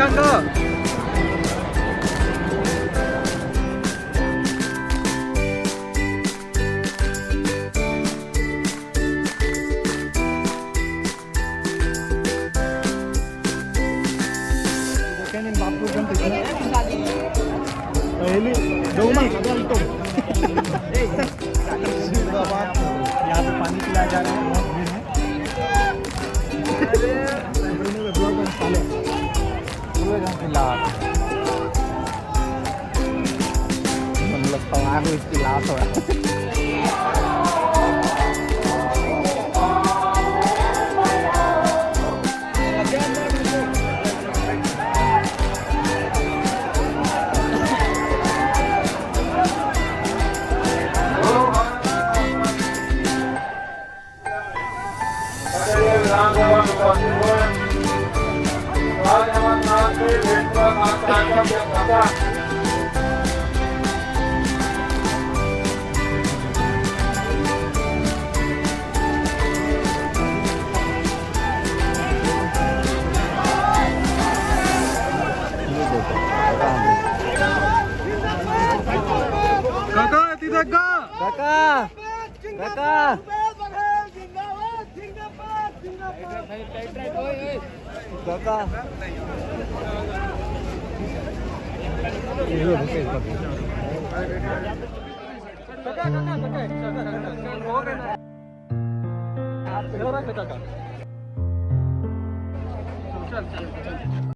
दिव्यांग बापू पहले दो ना यहाँ पे पानी पिलाया जा रहा है बहुत भीड़ है मतलब तवा को इसकी लाश हो काका तिथे काका काका काका